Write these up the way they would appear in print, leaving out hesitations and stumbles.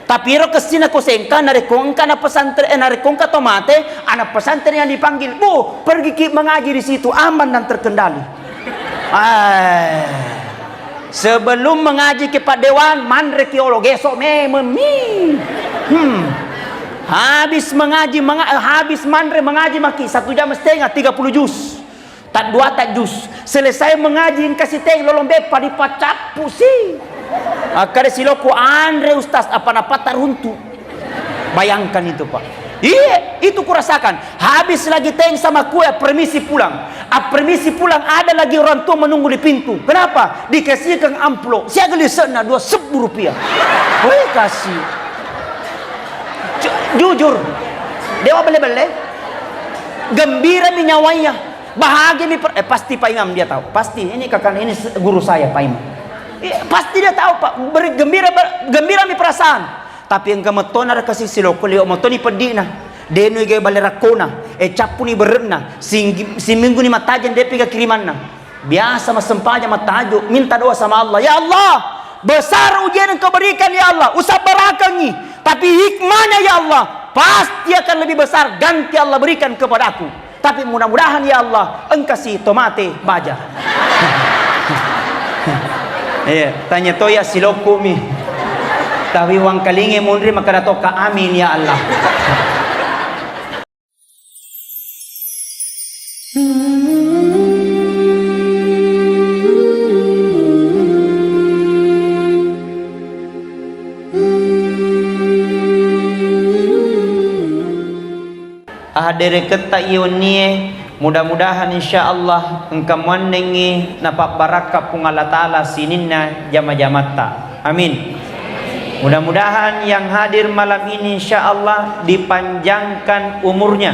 Tapi ro kesina ko sengka narekong ka na pesantren narekong ka tomate, anak pesantren yang dipanggil, "Bu, pergi mengaji di situ aman dan terkendali." Sebelum mengaji ke Pak Dewan, mandre kiolo gesok memi. Habis mengaji, habis mandre mengaji maki 1,5 jam 30 juz. Tak 2 tak juz. Selesai mengaji kasih teh lolombe padi pacap pusi. Akare siloko andre ustaz apa napa taruntu. Bayangkan itu Pak. Iya, itu kurasakan. Habis lagi teng sama kue, permisi pulang. Permisi pulang, ada lagi orang tua menunggu di pintu. Kenapa? Dikasihkan amplop. Saya geli sana 20 rupiah. Woi kasih. Jujur, dewa bele-bele. Gembira minyawanya. Bahagia pasti Pak Imam dia tahu. Pasti ini kakak ini guru saya Pak Imam. Pasti dia tahu Pak, gembira mi perasaan. Tapi engkau metona ada kasih siloko leo metoni pedina. Denu gay balerakona, capu ni berena, minggu ni matajan depi ke kirimanna. Biasa mas sempaja matajo, minta doa sama Allah. Ya Allah, besar ujian engkau berikan ya Allah, usah berakangi. Tapi hikmahnya ya Allah, pasti akan lebih besar ganti Allah berikan kepadaku. Tapi mudah-mudahan ya Allah, engkau kasih tomate baja. Tanya toya siloko mi. Tapi wang kalinge mundri maka toka amin ya Allah. Hadere keta iunie mudah-mudahan insyaallah engkau mendengi napak barakah pung Allah Ta'ala sininna jama-jamata. Amin. Mudah-mudahan yang hadir malam ini insyaallah dipanjangkan umurnya.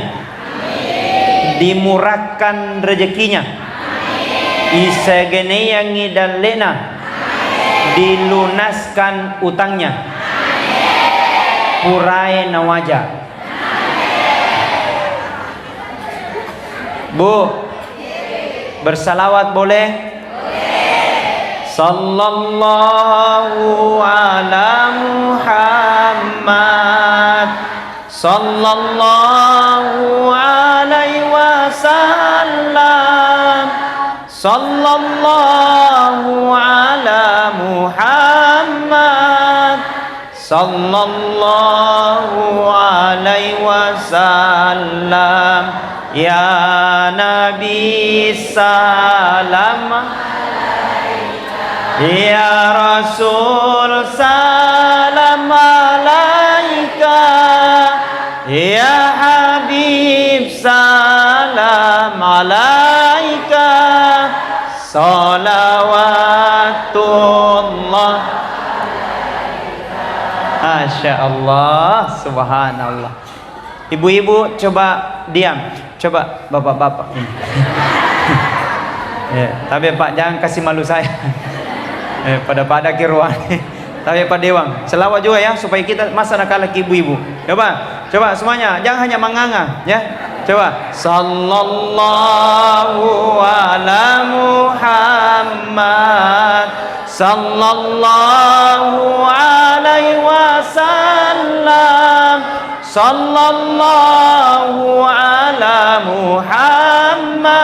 Dimurahkan rezekinya. Isagene yang dan lena. Dilunaskan utangnya. Purai nawaja. Bu, bersalawat boleh? Sallallahu ala Muhammad, sallallahu alaihi wasallam, sallallahu ala Muhammad, sallallahu alaihi wasallam. Ya Nabi salam Ya Rasul salam alaika Ya Habib salam alaika Salawatullah Masya Allah Subhanallah. Ibu-ibu coba diam. Coba bapak-bapak. Tapi Pak jangan kasih malu saya. Pada kiruan. Tapi Pak Dewang, selawat juga ya supaya kita masa nakal ibu-ibu. Coba semuanya, jangan hanya menganga ya. Coba sallallahu ala Muhammad sallallahu alaihi wasallam sallallahu ala Muhammad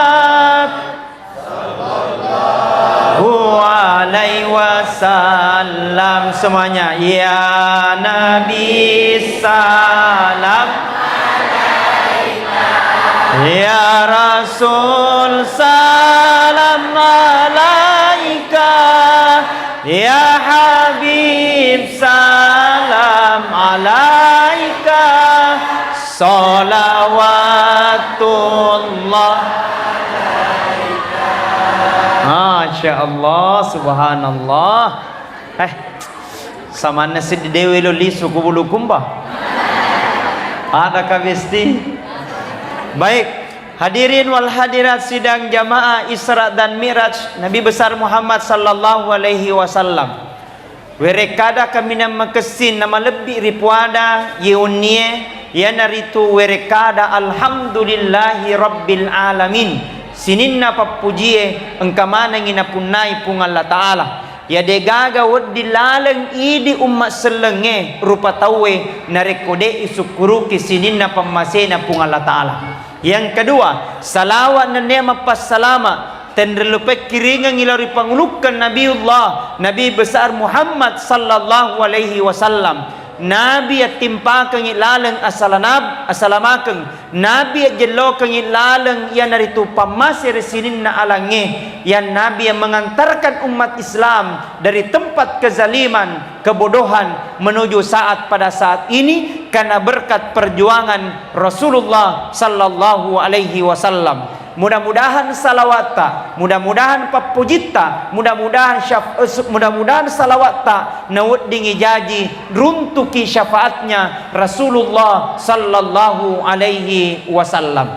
sallallahu alaihi wasallam. Semuanya ya Nabi salam ya Rasul salam alaika ya Habib salam alaika salawatullah Masya Allah Subhanallah. Sama nasi di dewi lo lisu kubulu kumba ada kabesti. Baik, hadirin wal hadirat sidang jamaah Isra dan Miraj Nabi besar Muhammad sallallahu alaihi wasallam. Werekada kami nama kesin nama lebih ripuada yeunie ya naritu werekada alhamdulillahi rabbil alamin. Sininna papujie engkamana ngina punai pung Allah Ta'ala. ya de gagawad dilalang idi umat selenge rupa tawe narekode isukuru kisinin na pamasena pung Allah Ta'ala. Yang kedua, salawat na nema passalama tenderlupe kiringan ngilari pangulukan Nabi besar Muhammad sallallahu alaihi wasallam. Nabi at timpakan ilalang asalamakang Nabi at jelokang ilalang yan narito pamasir sinin na alange. Yan Nabi yang mengantarkan umat Islam dari tempat kezaliman, kebodohan menuju pada saat ini karena berkat perjuangan Rasulullah sallallahu alaihi wasallam. Mudah-mudahan salawata, mudah-mudahan papujita, mudah-mudahan salawata naud dingi jaji runtuki syafaatnya Rasulullah sallallahu alaihi wasallam.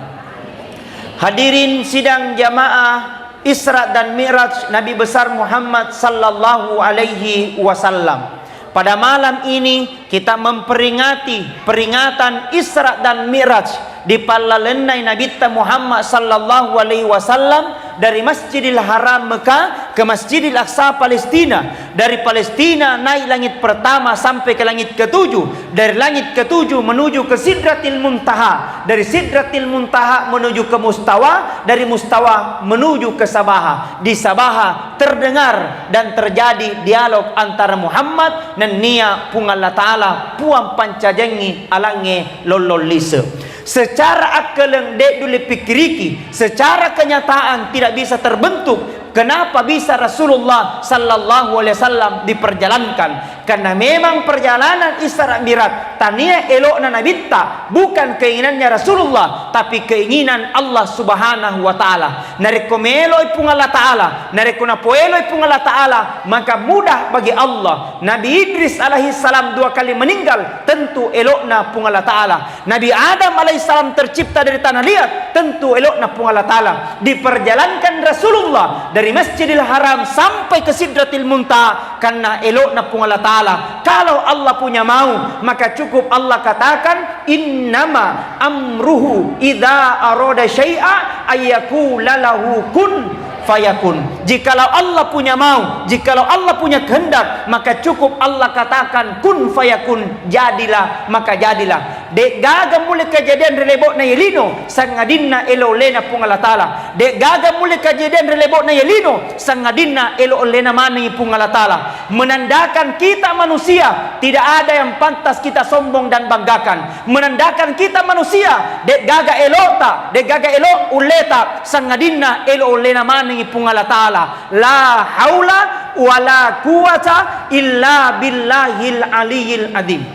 Hadirin sidang jamaah Isra dan Mi'raj Nabi besar Muhammad sallallahu alaihi wasallam. Pada malam ini kita memperingati peringatan Isra dan Mi'raj di palalenai Nabi Muhammad sallallahu alaihi wasallam dari Masjidil Haram Mekah ke Masjidil Aqsa Palestina. Dari Palestina naik langit pertama sampai ke langit ketujuh. Dari langit ketujuh menuju ke Sidratil Muntaha. Dari Sidratil Muntaha menuju ke Mustawa. Dari Mustawa menuju ke Sabaha. Di Sabaha terdengar dan terjadi dialog antara Muhammad dan Nia pung Allah Ta'ala puang pancajengi alange lololise. Secara akal yang dek dulu pikiriki, secara kenyataan tidak bisa terbentuk. Kenapa bisa Rasulullah sallallahu alaihi wasallam diperjalankan? Karena memang perjalanan Isra Mi'raj tania elokna Nabi ta, bukan keinginannya Rasulullah, tapi keinginan Allah Subhanahu wa taala. Nareko meloi pung Allah taala, nareko na poeloi pung Allah taala, maka mudah bagi Allah. Nabi Idris alaihi salam 2 kali meninggal, tentu elokna pung Allah taala. Nabi Adam alaihi salam tercipta dari tanah liat, tentu elokna pung Allah taala. Diperjalankan Rasulullah dari Masjidil Haram sampai ke Sidratil Muntaha karena elokna pung Allah Ta'ala. Kalau Allah punya mau, maka cukup Allah katakan innama amruhu idza arada syai'a ayyakula lahu kun fayakun. Jikalau Allah punya mau, jikalau Allah punya kehendak, maka cukup Allah katakan kun fayakun, jadilah maka jadilah. Dek gaga mulai kejadian relebok na yelino sangadinna elo lena pung Allah Ta'ala. Dek gaga mulai kejadian relebok na yelino sangadinna elo lena mani pung Allah Ta'ala. Menandakan kita manusia tidak ada yang pantas kita sombong dan banggakan. Menandakan kita manusia dek gaga elota, dek gaga elo uleta sangadinna elo lena mani pung Allah Ta'ala. La haula wala quwata illa billahil aliyil azim.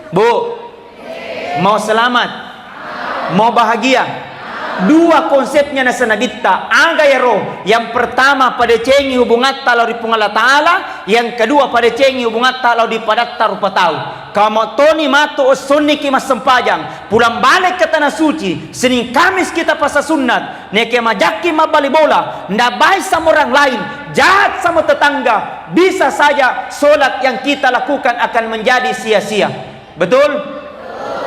Bu, mau selamat, mau bahagia. Dua konsepnya nasa nabita aga yaro. Yang pertama pada cengi hubungan talau di pungala Ta'ala, yang kedua pada cengi hubungan talau di padat tarupa tahu. Kamu toni mato sunni kimas sempajang pulang balik ke tanah suci Senin Kamis kita pasal sunat neke majaki mabali bola ndak baik sama orang lain, jahat sama tetangga, bisa saja solat yang kita lakukan akan menjadi sia-sia. Betul?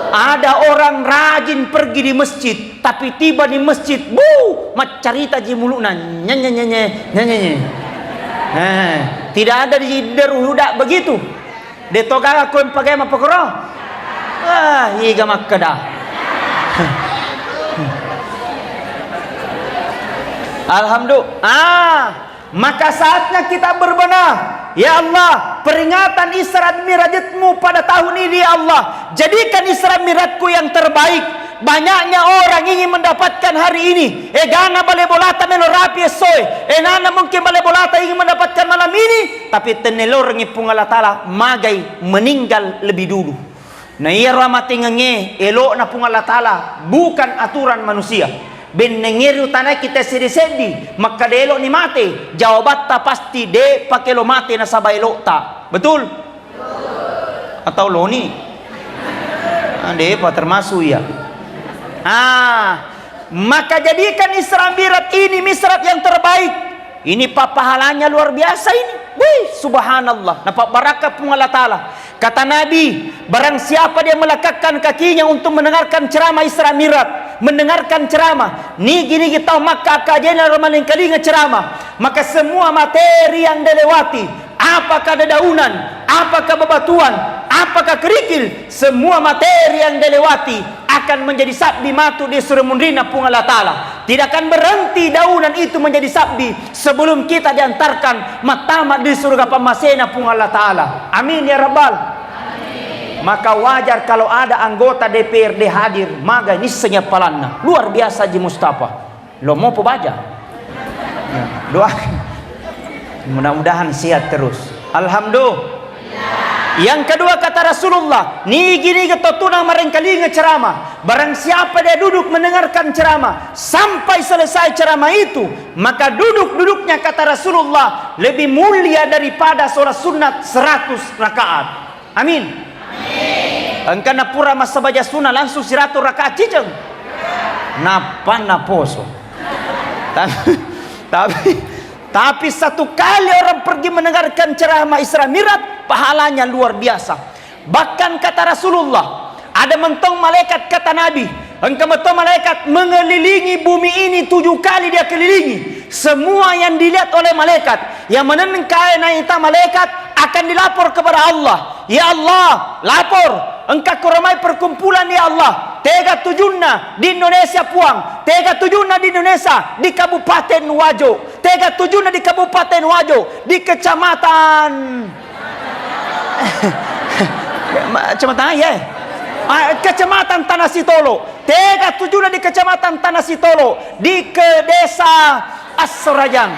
Ada orang rajin pergi di masjid, tapi tiba di masjid, macarita ji mulutna, nyanyi. Tidak ada di deruhudak begitu. Detoga aku yang pakai apa koro? Iga makada. Alhamdulillah. Maka saatnya kita berbenah. Ya Allah, peringatan Isra Mi'rajmu pada tahun ini ya Allah, jadikan Isra Mi'rajku yang terbaik. Banyaknya orang ingin mendapatkan hari ini. Gana bale bolata melo rapi soy. Nana mungkin bale bolata ingin mendapatkan malam ini, tapi tenelor ngipung Allah Ta'ala magai meninggal lebih dulu. Na iya ramati ngenge elok na pung Allah Ta'ala bukan aturan manusia. Benengiru tanah kita sedi-sedi maka delok ni mati. Jawabat ta pasti de pakai lo mati na sabay lo ta. Betul? Atau lo ni? Ande pa termasuk ya. Maka jadikan Isra Mi'raj ini Mi'raj yang terbaik. Ini pahalanya luar biasa ini. Wih, subhanallah. Nampak barakah pun Allah Ta'ala. Kata Nabi, barang siapa dia melekatkan kakinya untuk mendengarkan ceramah Isra Mi'raj, mendengarkan ceramah, ni gini kita maka kajian ramalan kali ceramah, Maka semua materi yang dilewati, apakah dedaunan, apakah bebatuan, apakah kerikil, semua materi yang dilewati akan menjadi sabbi matu di surga mundrina pun Allah Ta'ala. Tidak akan berhenti daunan itu menjadi sabbi sebelum kita diantarkan matama di surga pamasena pun Allah Ta'ala. Amin ya Rabbal. Amin. Maka wajar kalau ada anggota DPRD hadir, maka ini senyapalanna luar biasa Ji Mustafa. Lo mau baca? Doa. Mudah-mudahan sehat terus. Alhamdulillah. Yang kedua kata Rasulullah, ni gini ketutunang merengkali ceramah. Barang siapa dia duduk mendengarkan ceramah sampai selesai ceramah itu, maka duduknya kata Rasulullah lebih mulia daripada sholat sunat 100 rakaat. Amin. Engkana pura masa baca sunnah langsung 100 rakaat ciceng. Napa naposo. Tapi satu kali orang pergi mendengarkan ceramah Isra Mi'raj, pahalanya luar biasa. Bahkan kata Rasulullah, ada mentong malaikat kata Nabi, engkau mentong malaikat mengelilingi bumi ini 7 kali dia kelilingi. Semua yang dilihat oleh malaikat, yang menenangkan naita malaikat akan dilapor kepada Allah. Ya Allah, lapor, engkau kuramai perkumpulan ya Allah. Tega tujunna di Indonesia Puang, tega tujunna di Indonesia di Kabupaten Wajo, tega tujunna di Kabupaten Wajo, di Kecamatan Kecamatan ya, Kecamatan Tanah Sitolo, tega tujunna di Kecamatan Tanah Sitolo, di ke Desa As-Sorajang,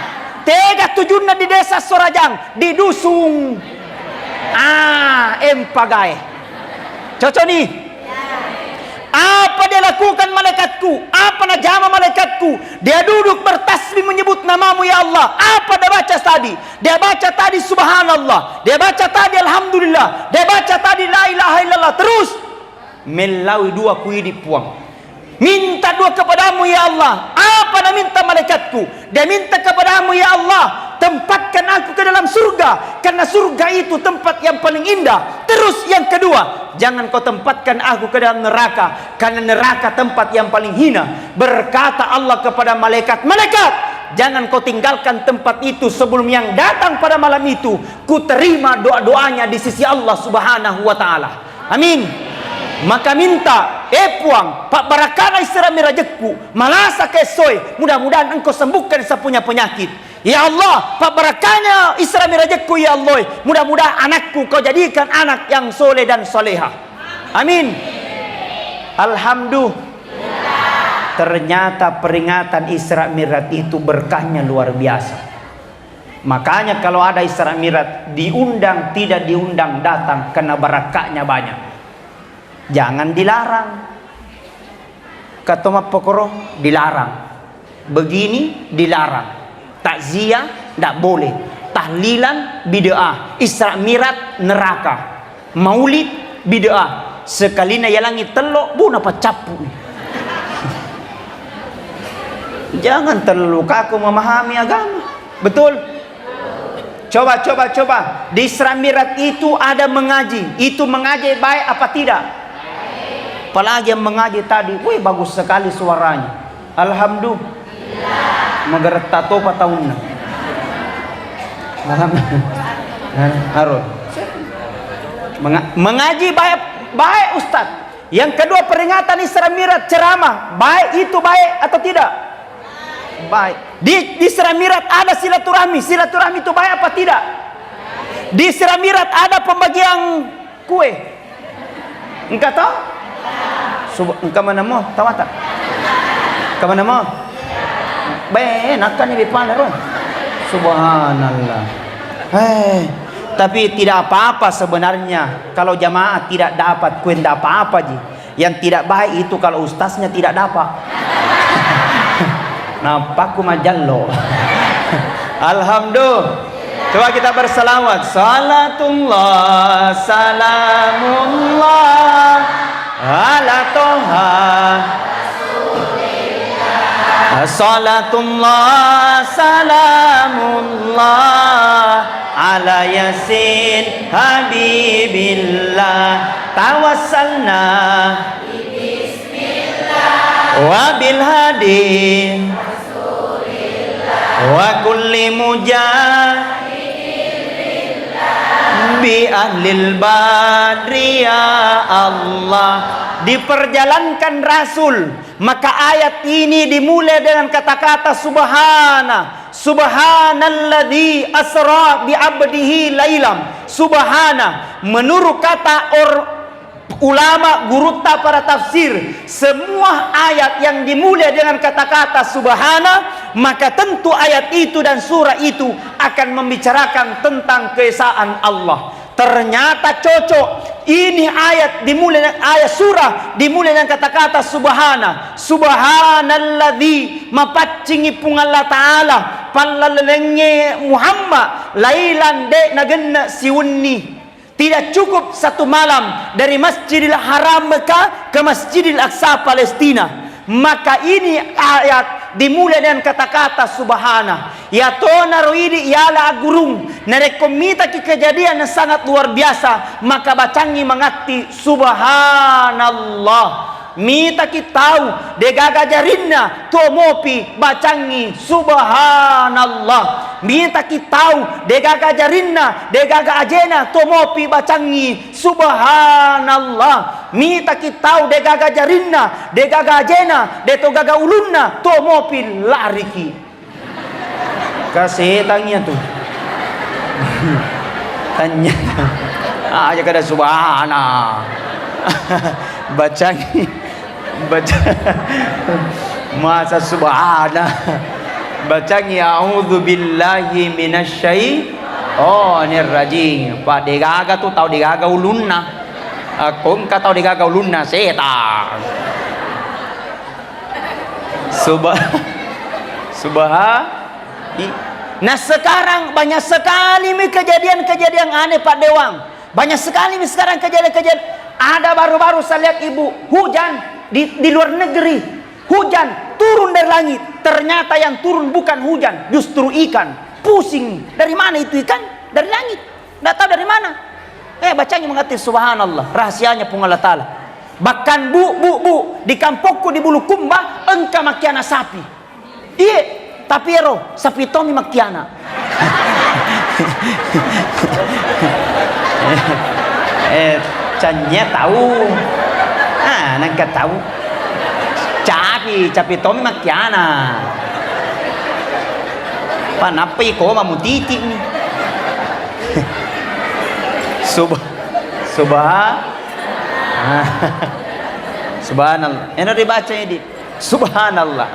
tega tujunna di Desa Sorajang, di Dusung Empagai. Cocok nih. Apa dia lakukan malaikatku? Apa najama malaikatku? Dia duduk bertasbih menyebut namamu ya Allah. Apa dia baca tadi? Dia baca tadi subhanallah. Dia baca tadi alhamdulillah. Dia baca tadi la ilaha illallah. Terus melawi 2 kuidi puang. Minta 2 kepadamu ya Allah. Apa dia minta malaikatku? Dia minta kepadamu ya Allah, tempatkan aku ke dalam surga, karena surga itu tempat yang paling indah. Terus yang kedua, jangan kau tempatkan aku ke dalam neraka, karena neraka tempat yang paling hina. Berkata Allah kepada malaikat, malaikat, jangan kau tinggalkan tempat itu sebelum yang datang pada malam itu ku terima doa-doanya di sisi Allah Subhanahu wa Ta'ala. Amin. Maka minta, puang, Pak Barakana Isra Mi'rajku, malasa kesoy, mudah-mudahan engkau sembuhkan sepunya penyakit. Ya Allah, Pak Barakana Isra Mi'rajku ya Allah, mudah-mudahan anakku kau jadikan anak yang soleh dan soleha. Amin. Alhamdulillah. Ternyata peringatan Isra Mi'raj itu berkahnya luar biasa. Makanya kalau ada Isra Mi'raj, diundang tidak diundang datang, karena barakahnya banyak. Jangan dilarang. Kata pokoro dilarang. Begini dilarang. Takziah tidak boleh. Tahlilan bid'ah. Isra Mi'raj neraka. Maulid bid'ah. Sekali na yalangi telok bu napa capu. Jangan terlalu kaku memahami agama. Betul? Coba. Di Isra Mi'raj itu ada mengaji. Itu mengaji baik apa tidak? Apalagi yang mengaji tadi, wih bagus sekali suaranya. Alhamdulillah. Magerta topa tahunna. Harus. Mengaji baik Ustaz. Yang kedua peringatan Isra Mi'raj ceramah, baik itu baik atau tidak? Baik. Di Isra Mi'raj ada silaturahmi. Silaturahmi itu baik apa tidak? Di Isra Mi'raj ada pembagian kue. Engkau tahu? Engkau mana mau? Tahu tak? Engkau mana mau? Enak kan ini pandai. Subhanallah. Tapi tidak apa-apa sebenarnya. Kalau jamaah tidak dapat kue, tidak apa-apa ji. Yang tidak baik itu kalau ustaznya tidak dapat. Nampakku majallo. Alhamdulillah. Coba kita bersalawat. Salatullah, salamullah ala toha Rasulillah. Salatullah, salamullah ala yasin habibillah. Tawassalna bismillah wa bil hadi Rasulillah. wa kulli bi ahlil badri ya Allah. Diperjalankan Rasul, maka ayat ini dimulai dengan kata-kata subhanalladzi asra bi abdihi lailam. Subhana, menurut kata ulama guru para tafsir, semua ayat yang dimulai dengan kata-kata subhana, maka tentu ayat itu dan surah itu akan membicarakan tentang keesaan Allah. Ternyata cocok. Ini ayat dimulai dengan ayat surah dimulai dengan kata-kata subhana. Subhanalladzi mapaccingi pung Allah taala pallalenge Muhammad lailan de nagenna siunni. Tidak cukup satu malam dari Masjidil Haram Mekah ke Masjidil Aqsa Palestina. Maka ini ayat dimulai dengan kata-kata subhana. Ya tona roidi yala gurung. Narekomita ki kejadian yang sangat luar biasa. Maka bacangi mengati subhanallah. Mita ki tahu degaga jarinna to mopi bacangi subhanallah. Mita ki tahu degaga jarinna degaga ajena to mopi bacangi subhanallah. Mita ki tahu degaga jarinna degaga ajena de to gaga ulunna to mopi lariki. Kasih tanya tuh. Tanya. Aja kada subhana. Bacangi baca masa subhana bacangi a'udzu billahi minasyaitonir rajim. Pak degaga tuh tahu degaga ulunna. Aku enggak tahu degaga ulunna setan. Nah sekarang banyak sekali kejadian-kejadian aneh Pak Dewang. Banyak sekali sekarang kejadian-kejadian. Ada baru-baru saya lihat ibu hujan di luar negeri, hujan turun dari langit. Ternyata yang turun bukan hujan, justru ikan. Pusing, dari mana itu ikan? Dari langit, tidak tahu dari mana. Bacanya mengerti subhanallah, rahasianya pun Allah Ta'ala. Bahkan bu di kampungku di Bulukumba engkau makiana sapi. Iya, tapi ero sapi tomi makiana. Canya tahu. Nangka tahu. Capi tomi makiana. Panapi ko mamutiti ni. Subhanallah. Ano dibaca ini? Subhanallah.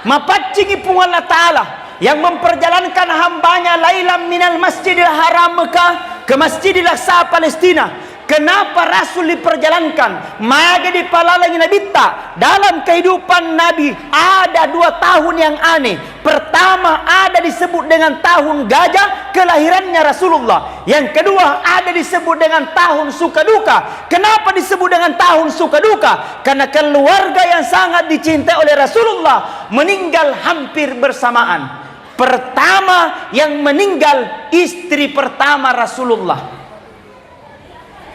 Mapaccingi pun Allah Ta'ala yang memperjalankan hambanya lailam minal Masjidil Haram Mekah ke Masjidil Aqsa Palestina. Kenapa Rasul diperjalankan? Maka dipalalangi Nabi tak dalam kehidupan Nabi ada 2 tahun yang aneh. Pertama ada disebut dengan tahun gajah, kelahirannya Rasulullah. Yang kedua ada disebut dengan tahun suka duka. Kenapa disebut dengan tahun suka duka? Karena keluarga yang sangat dicintai oleh Rasulullah meninggal hampir bersamaan. Pertama yang meninggal istri pertama Rasulullah.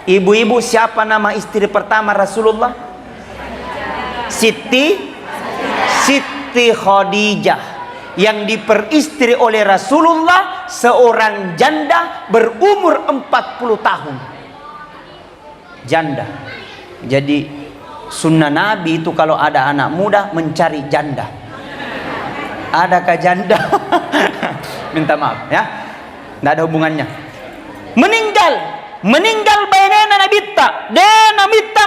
Ibu-ibu, siapa nama istri pertama Rasulullah? Siti Khadijah, yang diperistri oleh Rasulullah, seorang janda berumur 40 tahun. Janda. Jadi sunnah Nabi itu kalau ada anak muda mencari janda. Adakah janda? Minta maaf ya, tidak ada hubungannya. Meninggal bayanana nabita dena mita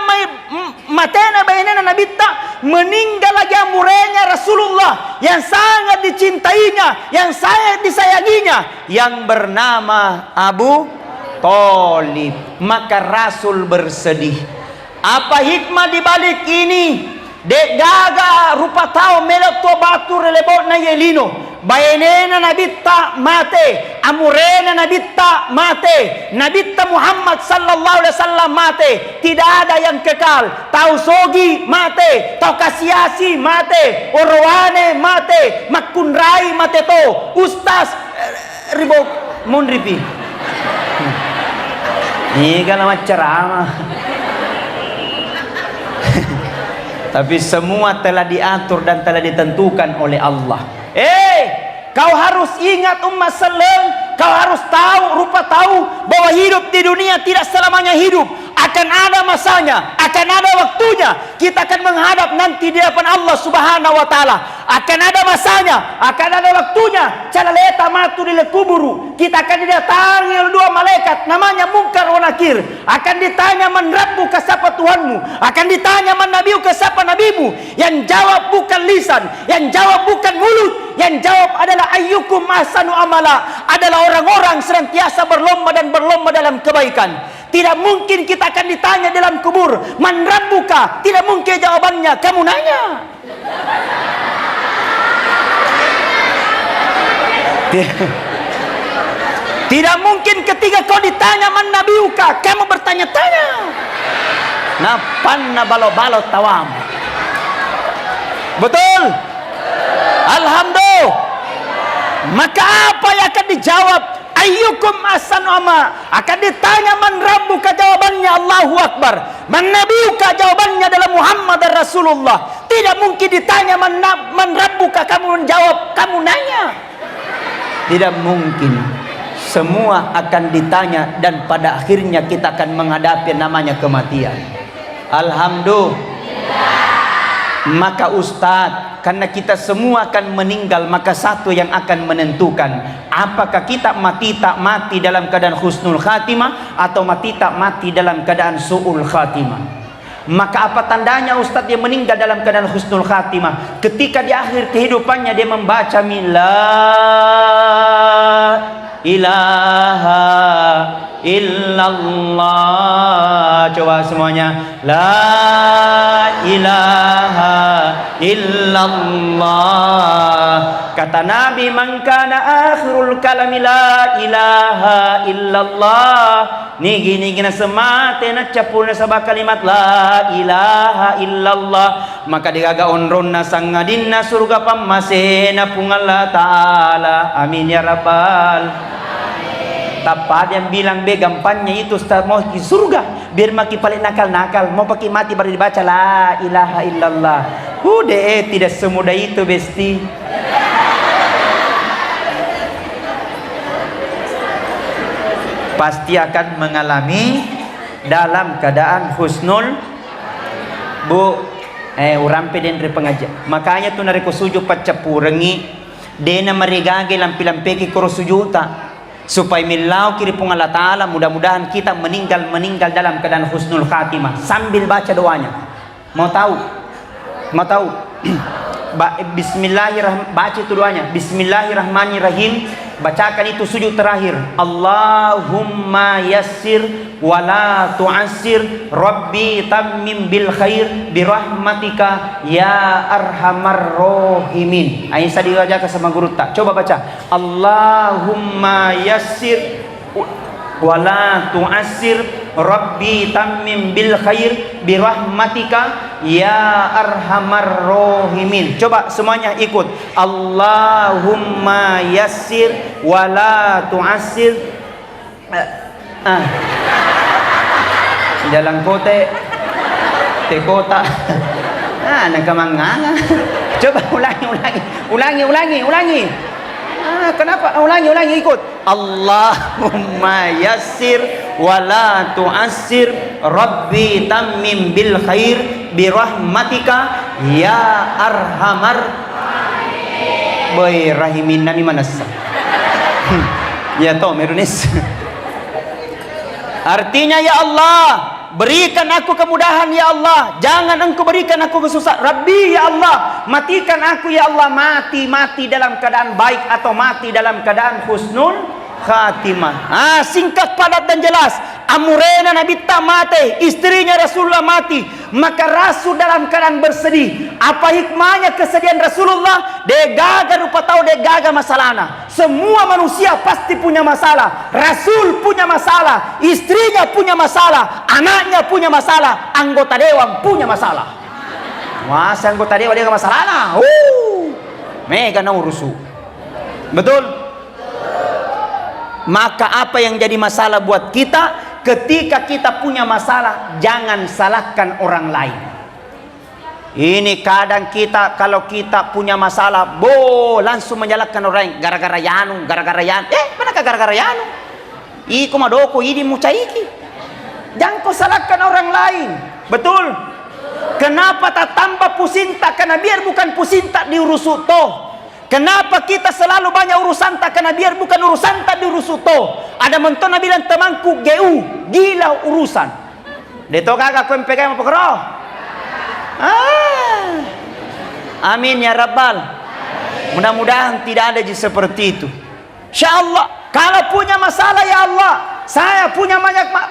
matena bayanana nabita, meninggal lagi amurenya Rasulullah yang sangat dicintainya, yang sangat disayanginya, yang bernama Abu Thalib. Maka Rasul bersedih. Apa hikmah di balik ini? Dek gaga rupa tau melok to batu relebot na yelino. Bayanena nabitta mate, amurena nabitta mate, nabitta Muhammad sallallahu alaihi wasallam mate. Tidak ada yang kekal. Tau sogi mate, tau kasiasi mate, orwane mate, makunrai mate to. Ustaz ribo munripi. Ini kalau ceramah. Tapi semua telah diatur dan telah ditentukan oleh Allah. Kau harus ingat umat Saleh, kau harus tahu bahwa hidup di dunia tidak selamanya hidup. Akan ada masanya, akan ada waktunya. Kita akan menghadap nanti di hadapan Allah Subhanahu wa taala. Akan ada masanya, akan ada waktunya. Calaleta matu di kuburu. Kita akan didatangi oleh dua malaikat namanya Munkar wa Nakir. Akan ditanya, man rabbuka, siapa Tuhanmu? Akan ditanya, man nabiuka, siapa nabimu? Yang jawab bukan lisan, yang jawab bukan mulut, yang jawab adalah ayyukum ahsanu amala, adalah orang-orang senantiasa berlomba dan berlomba dalam kebaikan. Tidak mungkin kita akan ditanya dalam kubur, man rabbuka, tidak mungkin jawabannya kamu nanya. Tidak mungkin ketika kau ditanya man nabiuka, kamu bertanya-tanya. Napan balo-balo tawam. Betul? Alhamdulillah. Maka apa yang akan dijawab? Ayyukum ahsanu amala. Akan ditanya man rabbuka, jawabannya Allahu Akbar. Man nabiuka, jawabannya adalah Muhammad dan Rasulullah. Tidak mungkin ditanya man rabbuka, kamu menjawab kamu nanya. Tidak mungkin. Semua akan ditanya dan pada akhirnya kita akan menghadapi namanya kematian. Alhamdulillah. Maka Ustadz, karena kita semua akan meninggal, maka satu yang akan menentukan apakah kita mati tak mati dalam keadaan husnul khatimah atau mati tak mati dalam keadaan su'ul khatimah. Maka apa tandanya Ustadz dia meninggal dalam keadaan husnul khatimah? Ketika di akhir kehidupannya dia membaca la ilaha illallah. Coba semuanya, la ilaha illallah. Kata Nabi, man kana akhirul kalami la ilaha illallah, nigi na semate na capuna sabah kalimat la ilaha illallah, maka digagaon ron na sangadin na surga pamasena pungalla ta'ala. Amin ya rabbal. Tapat yang bilang be gampangnya itu Ustaz, mau ke surga biar makin paling nakal-nakal, mau pakai mati baru dibaca la ilaha illallah. Udah tidak semudah itu besti. Pasti akan mengalami dalam keadaan husnul bu urampe den re pengajian. Makanya tu nareko sujud pacapurengi dena marigage lampi-lampeki koro sujuta supaya milau kiri pung Allah Ta'ala. Mudah-mudahan kita meninggal dalam keadaan husnul khatimah sambil baca doanya. Mau tahu? Bismillahirrahmanirrahim. Baca itu doanya, Bismillahirrahmanirrahim. Bacakan itu sujud terakhir. Allahumma yassir wa la tu'assir, Rabbi tammim bil khair birahmatika ya arhamar rahimin. Aisyah diwajahkan sama guru tak. Coba baca. Allahumma yassir wa la tu'assir, Rabbi tammim bil khair birahmatika ya arhamar rahimin. Coba semuanya ikut. Allahumma yassir wa la tu'assir. Dalam kote te kota. Nagkamanganga. Coba ulangi. Kenapa? Ulangi ikut. Allahumma yassir wa la tu'assir, Rabbi tammim bil khair birahmatika ya arhamar boy rahimin nami manasa. Ya to merunis. Artinya ya Allah, berikan aku kemudahan ya Allah, jangan engkau berikan aku kesusahan. Rabbi ya Allah, matikan aku ya Allah, mati dalam keadaan baik atau mati dalam keadaan husnul khatimah. Singkat, padat dan jelas. Amurena Nabi mati, istrinya Rasulullah mati, maka Rasul dalam keadaan bersedih. Apa hikmahnya kesedihan Rasulullah? Degaga rupa tahu degaga masalahnya. Semua manusia pasti punya masalah. Rasul punya masalah, istrinya punya masalah, anaknya punya masalah, anggota dewan punya masalah. Masa anggota dewan dia masalah? Mega na urusu. Betul? Maka apa yang jadi masalah buat kita? Ketika kita punya masalah, jangan salahkan orang lain. Ini kadang kita kalau kita punya masalah, langsung menyalahkan orang gara-gara yanu, gara-gara yan. Manakah gara-gara yanu? Iko madoko ini mucaiki. Jangan kau salahkan orang lain. Betul? Kenapa tak tambah pusinta? Karena biar bukan pusinta diurus toh. Kenapa kita selalu banyak urusan tak? Karena biar bukan urusan tak diurus toh. Ada mentona bilang temanku gila urusan. Deto kakak kau pegang apa kerah? Amin ya Rabbal. Mudah-mudahan tidak ada seperti itu. Insyaallah. Kalau punya masalah ya Allah, saya punya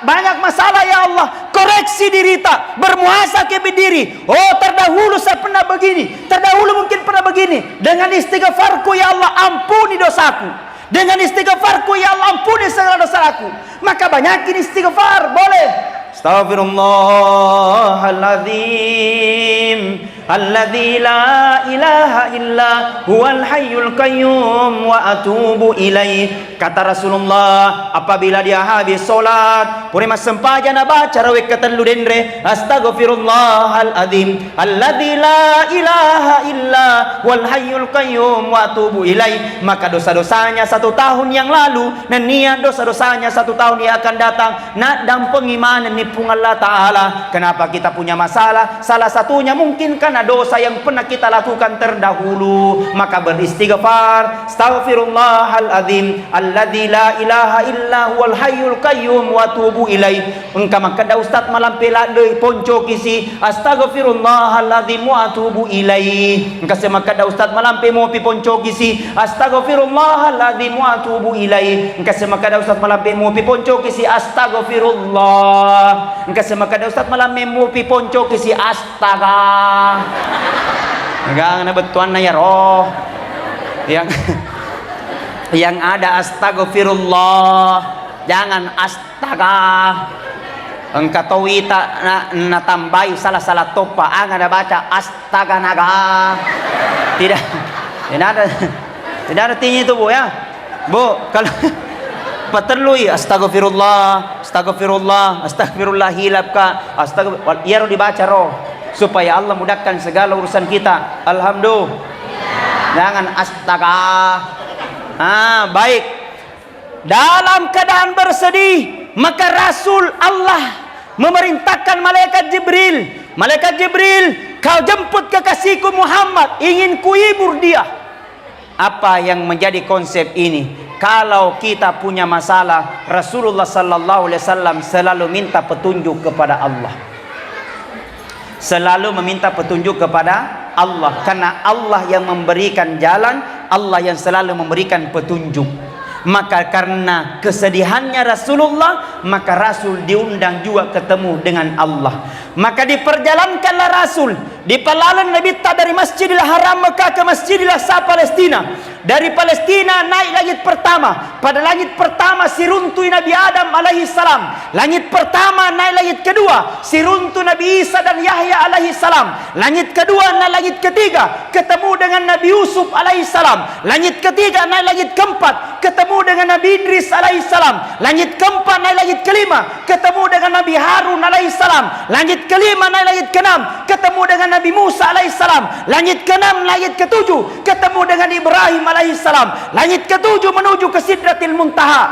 banyak masalah ya Allah, koreksi diri tak, bermuhasabah diri. Terdahulu saya pernah begini, terdahulu mungkin pernah begini. Dengan istighfarku ya Allah ampuni dosaku. Dengan istighfarku ya Allah ampuni segala dosaku. Maka banyakin istighfar, boleh. Astaghfirullahaladzim alladzi la ilaha illa huwal hayyul qayyum wa atubu ilaih. Kata Rasulullah, apabila dia habis solat, purima sempaja na baca rawi ketelu dendre, astaghfirullahaladzim alladzi la ilaha illa huwal hayyul qayyum wa atubu ilaih. Maka dosa-dosanya 1 tahun yang lalu dan niat dosa-dosanya 1 tahun yang akan datang, nak dan pengimanan nipung Allah Ta'ala. Kenapa kita punya masalah? Salah satunya mungkin karena dosa yang pernah kita lakukan terdahulu. Maka beristighfar, astaghfirullahaladzim alladzi la ilaha illa huwal hayyul qayyum wa atubu ilaih. Engka maka da ustaz malam pela deui ponco kisi astaghfirullahaladzim wa atubu ilaih. Engka semaka da ustaz malam pe mo pi ponco kisi astaghfirullahaladzim wa atubu ilaih. Engka semaka da ustaz malam pe mo pi ponco kisi astagfirullah. Engka semaka da ustaz malam mo pi ponco kisi astaga. Enggak betuan na ya roh. Yang ada astagfirullah, jangan astaga. Engka tawita na tambai salah-salah topa ada baca astaga naga. Tidak ada artinya itu Bu ya. Bu, kalau paterlui astagfirullah, astagfirullah hilapka, astagfirullah ya dibaca roh supaya Allah mudahkan segala urusan kita. Alhamdulillah. Jangan astaga. Baik. Dalam keadaan bersedih, maka Rasul Allah memerintahkan malaikat Jibril, kau jemput kekasihku Muhammad, ingin kuhibur dia. Apa yang menjadi konsep ini? Kalau kita punya masalah, Rasulullah sallallahu alaihi wasallam selalu minta petunjuk kepada Allah. Selalu meminta petunjuk kepada Allah, karena Allah yang memberikan jalan, Allah yang selalu memberikan petunjuk. Maka karena kesedihannya Rasulullah, maka Rasul diundang juga ketemu dengan Allah. Maka diperjalankanlah Rasul di pelalan Nabi dari Masjidil Haram Mekah ke Masjidil Aqsa Palestina. Dari Palestina naik langit pertama. Pada langit pertama siruntui Nabi Adam alaihi salam. Langit pertama naik langit kedua, siruntu Nabi Isa dan Yahya alaihi salam. Langit kedua naik langit ketiga, ketemu dengan Nabi Yusuf alaihi salam. Langit ketiga naik langit keempat, ketemu dengan Nabi Idris alaihi salam. Langit keempat naik langit kelima, ketemu dengan Nabi Harun alaihi salam. Langit kelima naik langit keenam, ketemu dengan Nabi Musa alaihi salam. Langit keenam langit ketujuh, ketemu dengan Ibrahim alaihi salam. Langit ketujuh menuju ke Sidratil Muntaha.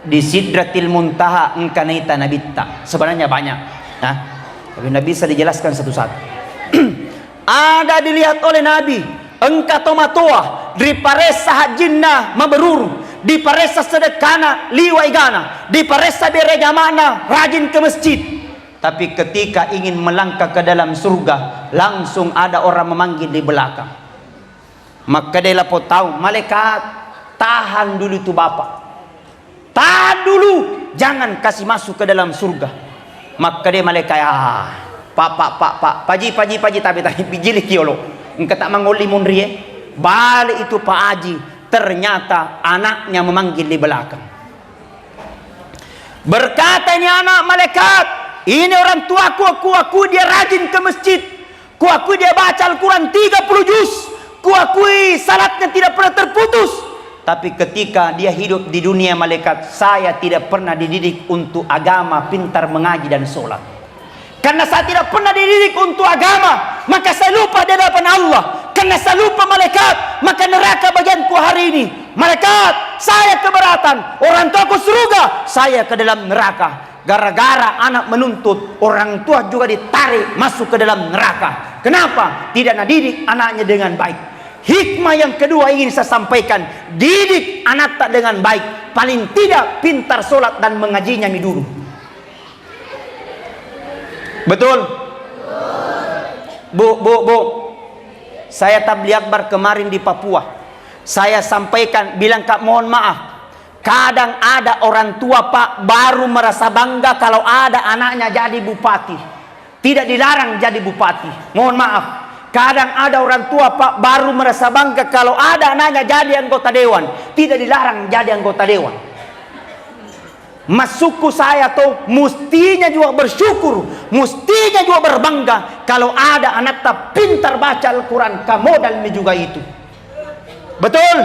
Di Sidratil Muntaha engkanaita Nabi tak. Sebenarnya banyak. Tapi Nabi bisa dijelaskan satu-satu. Ada dilihat oleh Nabi, engka tomatoa di paresa hajinna mabrur, di paresa sedekana liwaigana, di paresa beregamana rajin ke masjid. Tapi ketika ingin melangkah ke dalam surga, langsung ada orang memanggil di belakang. Maka dia lapor tahu, malaikat tahan dulu itu bapak, tahan dulu, jangan kasih masuk ke dalam surga. Maka dia malaikat, pak, paji tapi bijili kiolo, engkau tak mangoli munri balik itu Pak Haji. Ternyata anaknya memanggil di belakang. Berkata ini anak malaikat, ini orang tuaku, aku dia rajin ke masjid, aku dia baca Al-Quran 30 juz, kuakui salatnya tidak pernah terputus. Tapi ketika dia hidup di dunia malaikat, saya tidak pernah dididik untuk agama, pintar mengaji dan sholat. Karena saya tidak pernah dididik untuk agama, maka saya lupa di hadapan Allah. Karena saya lupa malaikat, maka neraka bagianku hari ini. Malaikat, saya keberatan. Orang tuaku surga, saya ke dalam neraka. Gara-gara anak menuntut, orang tua juga ditarik masuk ke dalam neraka. Kenapa? Tidak didik anaknya dengan baik. Hikmah yang kedua ingin saya sampaikan, didik anak tak dengan baik. Paling tidak pintar sholat dan mengajinya dulu. Betul? Bu, saya tabligh akbar kemarin di Papua. Saya sampaikan, bilang Kak mohon maaf, kadang ada orang tua Pak baru merasa bangga kalau ada anaknya jadi bupati. Tidak dilarang jadi bupati. Mohon maaf, kadang ada orang tua Pak baru merasa bangga kalau ada anaknya jadi anggota dewan. Tidak dilarang jadi anggota dewan. Masukku saya tuh mestinya juga bersyukur, mestinya juga berbangga kalau ada anak tak pintar baca Al-Quran. Modalnya juga itu. Betul?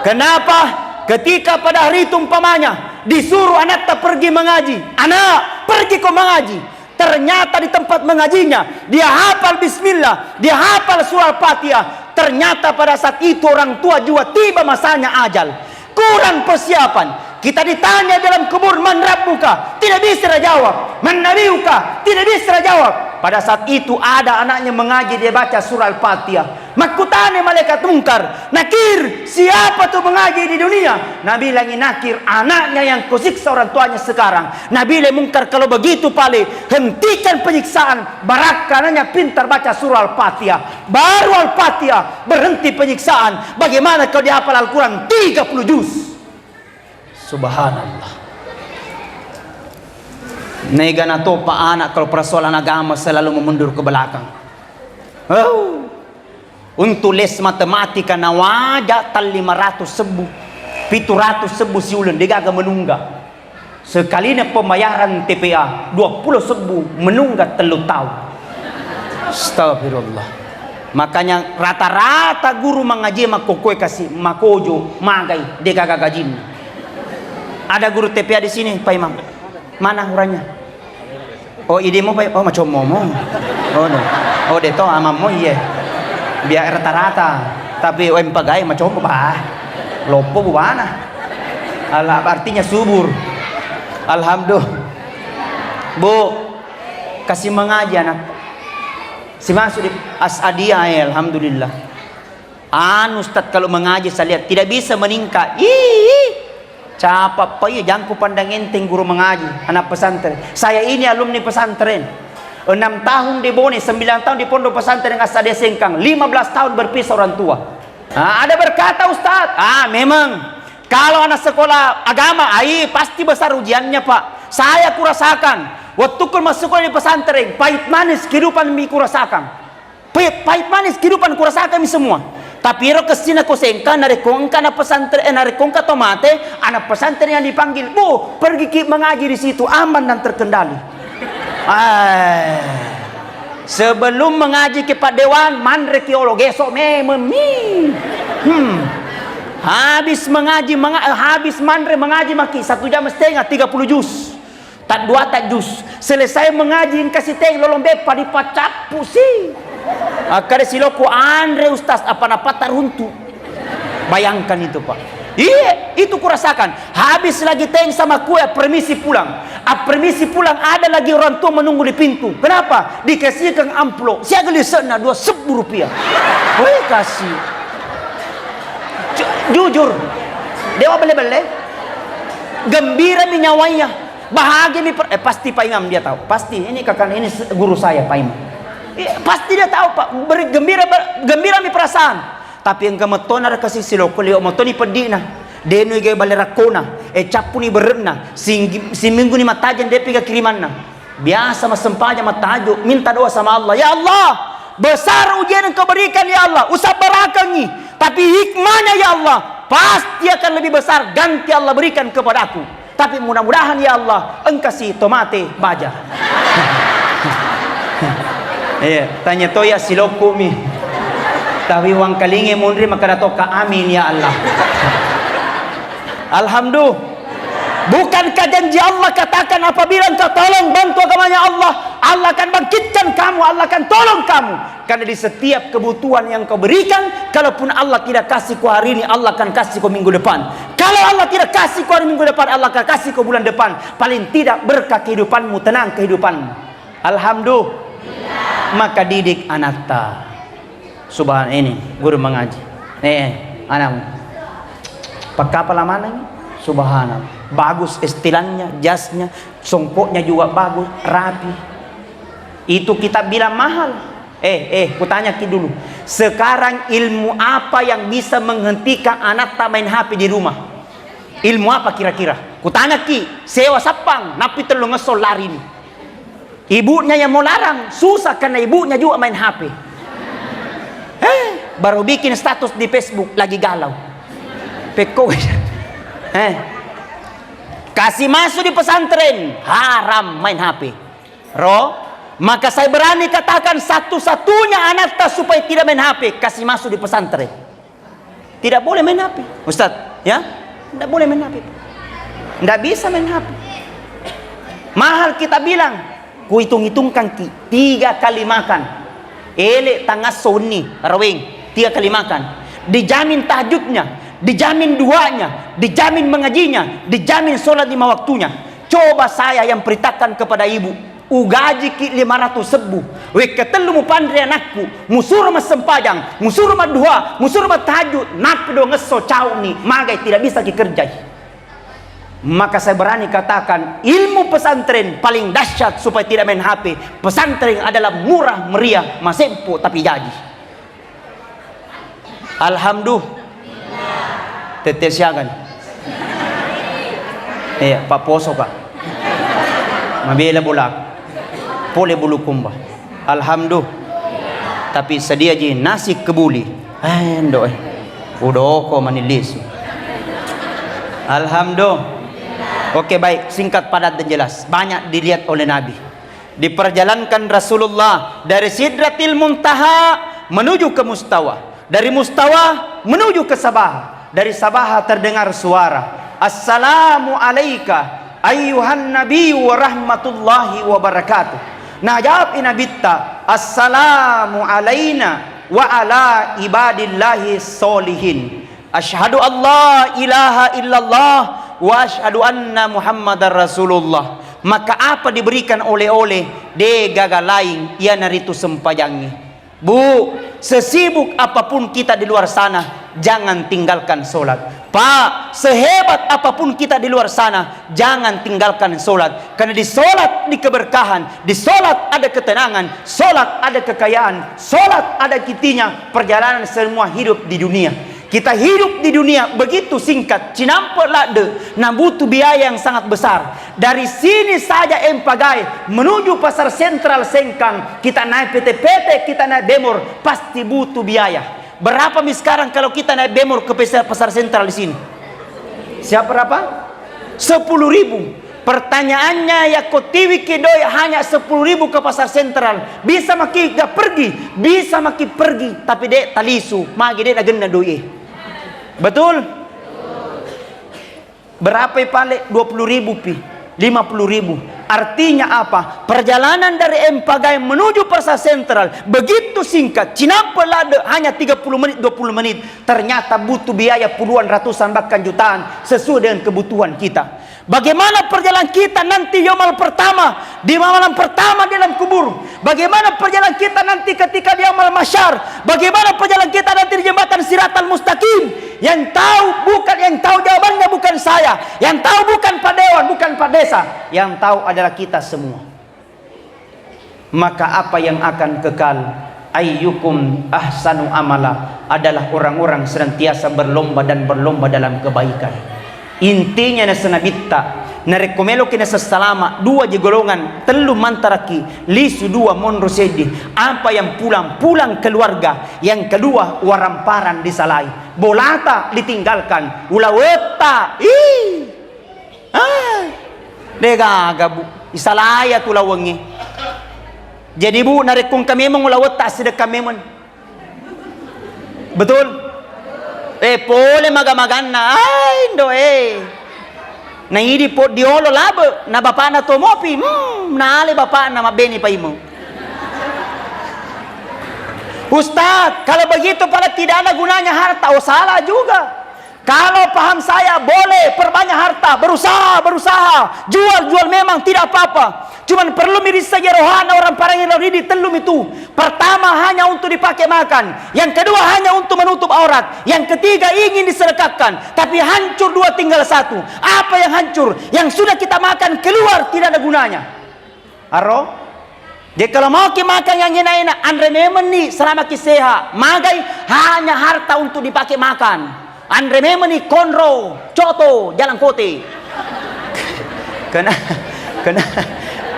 Kenapa? Ketika pada hari itu umpamanya disuruh anak tak pergi mengaji, anak pergi kau mengaji. Ternyata di tempat mengajinya dia hafal bismillah, dia hafal surah Al-Fatihah. Ternyata pada saat itu orang tua juga tiba masanya ajal. Kurang persiapan. Kita ditanya dalam kubur, man rabbuka? Tidak bisa jawab. Man nabiyuka? Tidak bisa jawab. Pada saat itu ada anaknya mengaji, dia baca surah Al-Fatihah. Makutane malaikat mungkar, Nakir, siapa tuh mengaji di dunia? Nabi lagi Nakir, anaknya yang kusiksa orang tuanya sekarang. Nabi lagi mungkar, kalau begitu pale hentikan penyiksaan. Barakananya pintar baca surah Al-Fatihah. Baru Al-Fatihah berhenti penyiksaan. Bagaimana kalau dia hafal Al-Quran 30 juz? Subhanallah. Negana to pa anak kalau persoalan agama selalu memundur ke belakang. Oh. Untuk les matematika na wajah tal 500 sebu 700 sebu siulan digaga menunggak. Sekalinya pembayaran TPA 20 sebu menunggak 3 tahun. Astagfirullah. Makanya rata-rata guru mengaji makokoi kasih makojo magai digaga gajin. Ada guru TPA di sini, Pak Imam. Mana orangnya? Oh, ide mo Pak. Oh, macam mo. Oh, no. Oh, deto amam mo iya. Biar rata-rata. Tapi om pagai macam mo ba? Lopo bubana. Allah artinya subur. Alhamdulillah. Bu, kasih mengaji anak. Si masuk di Asadiyah ya, alhamdulillah. Ustaz kalau mengaji saya lihat tidak bisa meningkat. Capa pa iya, jangan ku pandang enteng guru mengaji, anak pesantren. Saya ini alumni pesantren. 6 tahun di Bone, 9 tahun di pondok pesantren Asadiyah Sengkang, 15 tahun berpisah orang tua. Ada berkata Ustaz, memang kalau anak sekolah agama, pasti besar ujiannya Pak. Saya kurasakan, waktu ku masuk sekolah di pesantren, pahit manis kehidupan mi kurasakan. Pahit manis kehidupan kurasakan mi semua. Tapi ro kesina ko sengka narekongka na pesantren, narekongka tomate, anak pesantren yang dipanggil, Bu, pergi mengaji di situ aman dan terkendali. Sebelum mengaji ke Pak Dewan, mandre kiolo gesok habis mengaji, habis mandre mengaji maki 1 jam setengah 30 juz. Tak 2 tak juz. Selesai mengaji kasih teh lolombe padi pacap pusing. Akare siloko Andre Ustaz apa-apa taruntu. Bayangkan itu Pak. Iya, itu kurasakan. Habis lagi teng sama kue, permisi pulang. Permisi pulang ada lagi orang tua menunggu di pintu. Kenapa? Dikasihkan amplop. Saya geli sana 20 rupiah. Woi kasih. Jujur. Dewa bele-bele. Gembira minyawanya. Bahagia pasti Pak Imam dia tahu. Pasti ini kakak ini guru saya Pak Imam. Pasti dia tahu Pak, gembira mi perasaan. Tapi yang gemeton ada kasih siloko leo motoni pedina. Deno gay balerakona, capu ni berena, minggu ni matajan dia piga kirimanna. Biasa mas sempaja matajo, minta doa sama Allah. Ya Allah, besar ujian yang kau berikan ya Allah, usah berakangi. Tapi hikmahnya ya Allah, pasti akan lebih besar ganti Allah berikan kepadaku. Tapi mudah-mudahan ya Allah, engkau kasih tomate baja. Tanya to ya siloko mi. Tapi wang kalinge mundri maka dato ka amin ya Allah. Alhamdulillah. Bukankah janji Allah katakan apabila engkau tolong bantu agamanya Allah, Allah akan bangkitkan kamu, Allah akan tolong kamu. Karena di setiap kebutuhan yang kau berikan, kalaupun Allah tidak kasih kau hari ini, Allah akan kasih kau minggu depan. Kalau Allah tidak kasih kau hari minggu depan, Allah akan kasih kau bulan depan. Paling tidak berkah kehidupanmu, tenang kehidupanmu. Alhamdulillah. Maka didik anak ta. Subhan ini guru mengaji. Anakmu. Pakai apa lama ini? Subhanallah. Bagus istilahnya, jasnya, songkoknya juga bagus, rapi. Itu kita bilang mahal. Kutanya dulu. Sekarang ilmu apa yang bisa menghentikan anak tak main HP di rumah? Ilmu apa kira-kira? Kutanya sewa sapang, napi terlalu ngesol lari nih. Ibunya yang mau larang, susah karena ibunya juga main HP. Baru bikin status di Facebook, lagi galau. Peko. Kasih masuk di pesantren, haram main HP. Maka saya berani katakan satu-satunya anak tak supaya tidak main HP, kasih masuk di pesantren. Tidak boleh main HP, Ustaz, ya? Tidak boleh main HP. Tidak bisa main HP. Mahal kita bilang, ku hitung-hitungkan 3 kali makan. Elek tangga soni, rawing, 3 kali makan. Dijamin tahajudnya, dijamin duanya, dijamin mengajinya, dijamin sholat 5 waktunya. Coba saya yang perintahkan kepada ibu, ugaji 500 sebu, ketelu mu pandri anakku, musur mas sempajang, musur mas duha, musur mas tahajud, napi do ngeso cau ni, magai tidak bisa dikerjai. Maka saya berani katakan, ilmu pesantren paling dahsyat supaya tidak main HP. Pesantren adalah murah meriah, masempo tapi jadi. Alhamdulillah. Tetesiagan. Pak Poso ka. Mabila bulak. Pole bulu kumba. Alhamdulillah. Tapi sedia je nasi kebuli. Udoko manilis. Alhamdulillah. Oke, baik, singkat padat dan jelas. Banyak dilihat oleh Nabi. Diperjalankan Rasulullah dari Sidratil Muntaha menuju ke Mustawa. Dari Mustawa menuju ke Sabah. Dari Sabah terdengar suara, Assalamu alayka ayyuhan nabi wa rahmatullahi wa barakatuh. Nah jawab inabitta, Assalamu alayna wa ala ibadillahi solihin. Ashhadu Allah ilaha illallah wa ashhadu anna muhammadar rasulullah. Maka apa diberikan oleh-oleh de gagalaing ia naritu sempajangi. Bu, sesibuk apapun kita di luar sana, jangan tinggalkan solat. Pak, sehebat apapun kita di luar sana, jangan tinggalkan solat. Karena di solat di keberkahan, di solat ada ketenangan, solat ada kekayaan, solat ada kitinya perjalanan semua hidup di dunia. Kita hidup di dunia begitu singkat, cinampe lade, nah butuh biaya yang sangat besar. Dari sini saja Empagai menuju pasar sentral Sengkang, kita naik PT-PT, kita naik Bemor, pasti butuh biaya. Berapa sekarang kalau kita naik Bemor ke pasar sentral di sini? Siapa berapa? 10.000. Pertanyaannya ya kotiwi kedoi hanya 10.000 ke pasar sentral. Bisa maki gak pergi, bisa maki pergi, tapi dek talisu, magi dek nagenda doi. Betul? Berapa pale? 20.000 pi, 50.000. Artinya apa? Perjalanan dari Empagai menuju pasar sentral begitu singkat. Cinampe lade hanya 30 menit, 20 menit. Ternyata butuh biaya puluhan, ratusan, bahkan jutaan sesuai dengan kebutuhan kita. Bagaimana perjalanan kita nanti yaumul pertama, di malam pertama dalam kubur? Bagaimana perjalanan kita nanti ketika di yaumul mahsyar? Bagaimana perjalanan kita nanti di jembatan Siratal Mustaqim? Yang tahu jawabannya bukan saya, yang tahu bukan Pak Dewan, bukan Pak Desa, yang tahu adalah kita semua. Maka apa yang akan kekal? Ayyukum ahsanu amala, adalah orang-orang senantiasa berlomba dan berlomba dalam kebaikan. Intinya na senabitta na rekomelo kina sesalama dua je golongan telu mantaraki lisu dua monro sedi. Apa yang pulang keluarga, yang kedua waramparan disalai, bolata ditinggalkan, ulaweta degaga bu isalaya tulawangi. Jadi bu narekong kami mong ulaweta sida kami mon. Betul? Pole magamagana. Ay, ndo Na idi po diolo labe na bapa na tomopi. Na ale bapa na mabeni pa imo. Ustaz, kalau begitu pada tidak ada gunanya harta. Oh, salah juga. Kalau paham saya boleh perbanyak harta, berusaha, jual memang tidak apa-apa. Cuman perlu miris saja rohana orang parang di telum itu. Pertama hanya untuk dipakai makan, yang kedua hanya untuk menutup aurat, yang ketiga ingin disedekahkan, tapi hancur dua tinggal satu. Apa yang hancur? Yang sudah kita makan keluar tidak ada gunanya. Aro? Jadi kalau mau makan yang enak-enak, Andre memang nih selama sehat, magai hanya harta untuk dipakai makan. Andre memang nih konro, coto, jalan kote.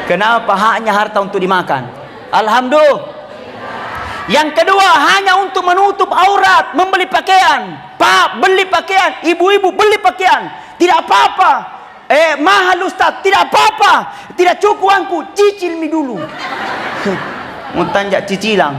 Kenapa hanya harta untuk dimakan? Alhamdulillah. Yang kedua hanya untuk menutup aurat, membeli pakaian. Pak, beli pakaian, ibu-ibu beli pakaian. Tidak apa-apa. Mahal Ustaz, tidak apa-apa. Tidak cukup uangku, cicil mi dulu. Mau tanjak cicilang.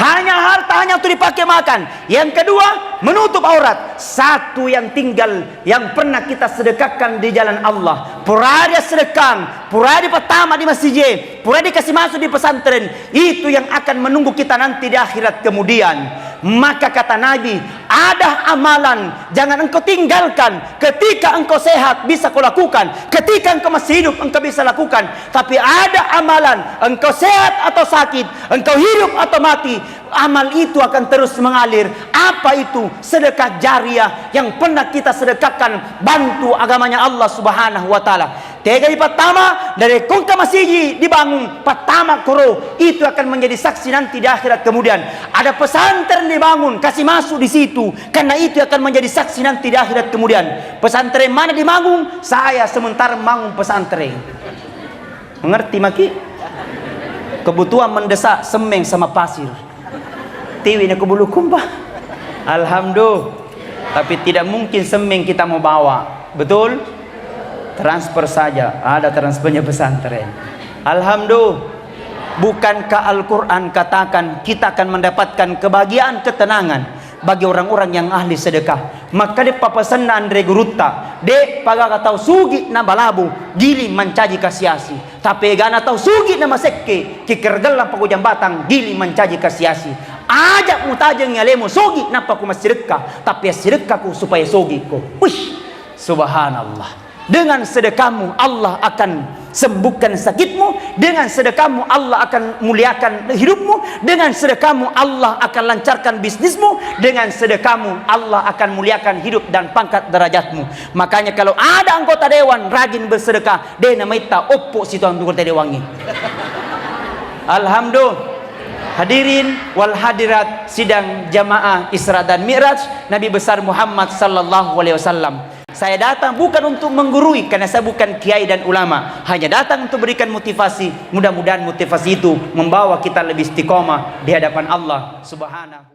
Hanya harta hanya untuk dipakai makan. Yang kedua menutup aurat. Satu yang tinggal yang pernah kita sedekahkan di jalan Allah. Pura dia sedekah, pura dia pertama di masjid, pura dikasih masuk di pesantren. Itu yang akan menunggu kita nanti di akhirat kemudian. Maka kata Nabi, ada amalan jangan engkau tinggalkan. Ketika engkau sehat bisa kau lakukan, ketika engkau masih hidup engkau bisa lakukan. Tapi ada amalan engkau sehat atau sakit, engkau hidup atau mati, amal itu akan terus mengalir. Apa itu? Sedekah jariah yang pernah kita sedekahkan, bantu agamanya Allah Subhanahu wa taala. Tiga pertama dari kongka masjid dibangun, pertama koro itu akan menjadi saksi nanti di akhirat kemudian. Ada pesantren dibangun, kasih masuk di situ, karena itu akan menjadi saksi nanti di akhirat kemudian. Pesantren mana dibangun? Saya sementara bangun pesantren. Mengerti maki? Kebutuhan mendesak semeng sama pasir. Tiwi nak bulu kumpah. Alhamdulillah. Tapi tidak mungkin semeng kita mau bawa. Betul? Transfer saja, ada transfernya pesantren. Alhamdulillah. Bukankah Al-Quran katakan kita akan mendapatkan kebahagiaan, ketenangan bagi orang-orang yang ahli sedekah. Maka de papasan na Andre Gurutta de pagakataw sugi na balabu gili mancaji kasiasi, tapi gana tahu sugi na masekke kikirgal lang pagujang batang gili mancaji kasiasi. Ajak mo tajang ngalemo sugi na pakumasidekah, tapi sedekahku supaya sugi ko. Uish, subhanallah. Dengan sedekahmu Allah akan sembuhkan sakitmu. Dengan sedekahmu Allah akan muliakan hidupmu. Dengan sedekahmu Allah akan lancarkan bisnismu. Dengan sedekahmu Allah akan muliakan hidup dan pangkat derajatmu. Makanya kalau ada anggota dewan rajin bersedekah, dia namanya oppo situ anggota dewangi. Alhamdulillah. Hadirin wal hadirat sidang jamaah Isra dan Mi'raj Nabi besar Muhammad sallallahu alaihi wasallam. Saya datang bukan untuk menggurui, karena saya bukan kiai dan ulama. Hanya datang untuk berikan motivasi. Mudah-mudahan motivasi itu membawa kita lebih istiqomah di hadapan Allah Subhanahu